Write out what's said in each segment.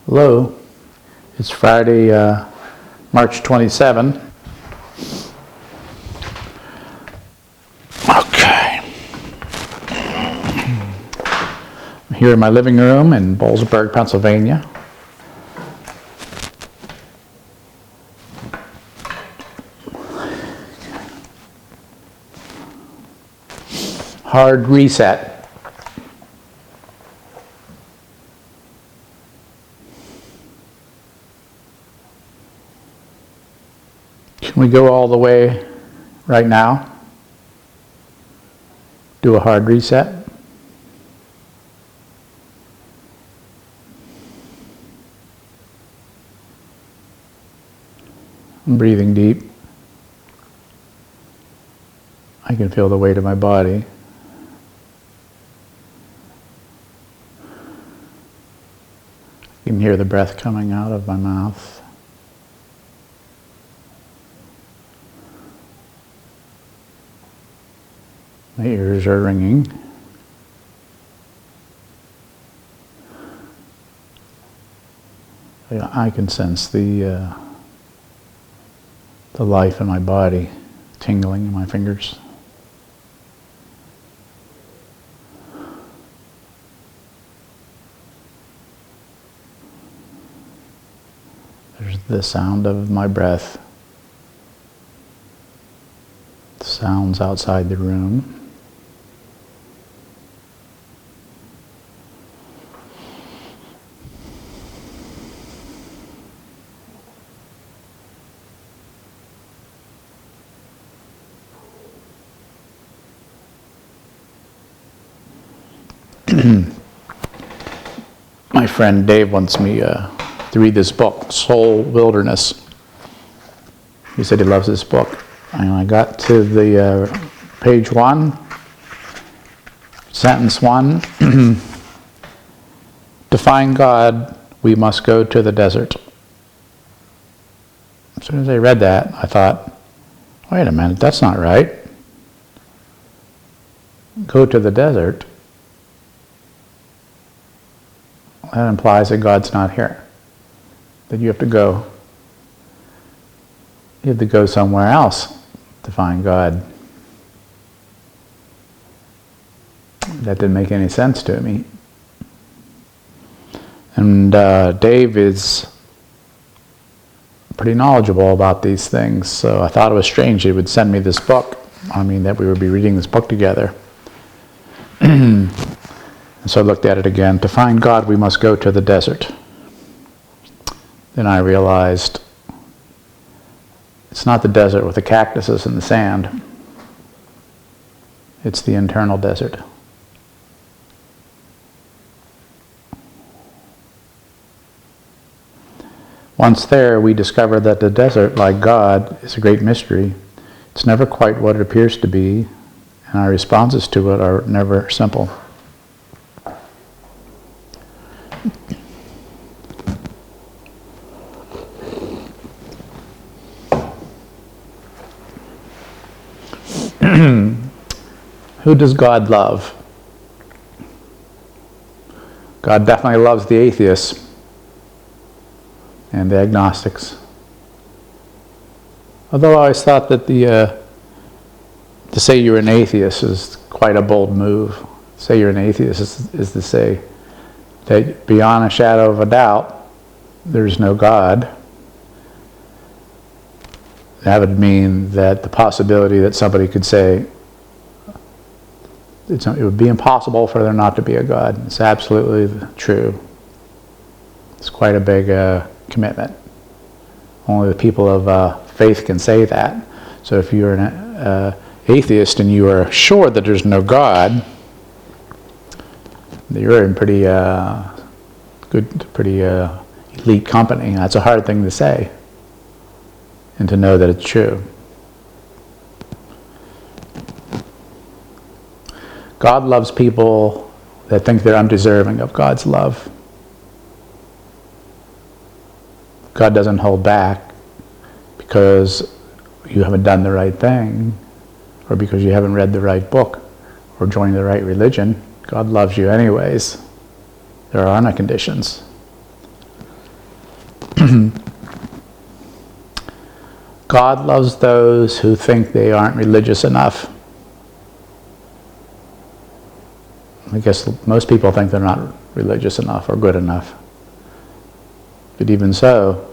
Hello, it's Friday, March 27. Okay. I'm here in my living room in Boalsburg, Pennsylvania. Hard reset. Can we go all the way right now? Do a hard reset? I'm breathing deep. I can feel the weight of my body. I can hear the breath coming out of my mouth. My ears are ringing. I can sense the life in my body, tingling in my fingers. There's the sound of my breath. The sounds outside the room. My friend Dave wants me to read this book, Soul Wilderness. He said he loves this book. And I got to the page 1, sentence 1. To find God, we must go to the desert. As soon as I read that, I thought, wait a minute, that's not right. Go to the desert. That implies that God's not here. That you have to go somewhere else to find God. That didn't make any sense to me. And Dave is pretty knowledgeable about these things, so I thought it was strange he would send me this book. That we would be reading this book together. And so I looked at it again. To find God, we must go to the desert. Then I realized it's not the desert with the cactuses and the sand. It's the internal desert. Once there, we discover that the desert, like God, is a great mystery. It's never quite what it appears to be, and our responses to it are never simple. Who does God love? God definitely loves the atheists and the agnostics. Although I always thought that to say you're an atheist is quite a bold move. To say you're an atheist is to say that beyond a shadow of a doubt, there's no God. That would mean that the possibility that somebody could say it would be impossible for there not to be a God. It's absolutely true. It's quite a big commitment. Only the people of faith can say that. So if you're an atheist and you are sure that there's no God, you're in pretty elite company. That's a hard thing to say, and to know that it's true. God loves people that think they're undeserving of God's love. God doesn't hold back because you haven't done the right thing, or because you haven't read the right book, or joined the right religion. God loves you anyways. There are no conditions. God loves those who think they aren't religious enough. I guess most people think they're not religious enough or good enough. But even so,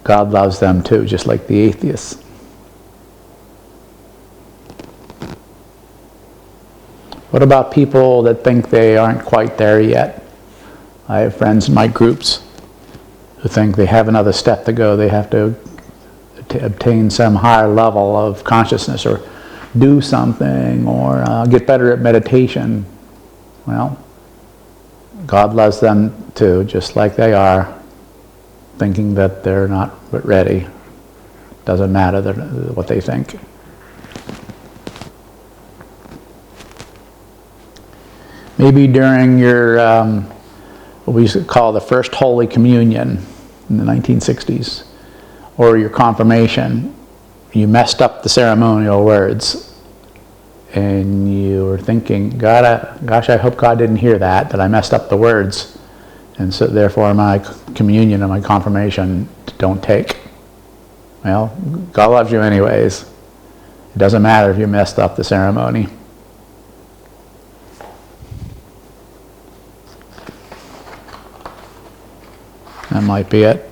God loves them too, just like the atheists. What about people that think they aren't quite there yet? I have friends in my groups who think they have another step to go. They have to obtain some higher level of consciousness or do something or get better at meditation. Well, God loves them too, just like they are, thinking that they're not ready. Doesn't matter what they think. Maybe during your, what we used to call the first Holy Communion in the 1960s, or your confirmation, you messed up the ceremonial words, and you were thinking, gosh, I hope God didn't hear that I messed up the words, and so therefore my communion and my confirmation don't take. Well, God loves you anyways. It doesn't matter if you messed up the ceremony. That might be it.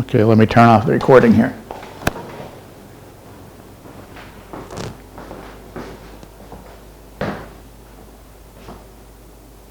Okay, let me turn off the recording here.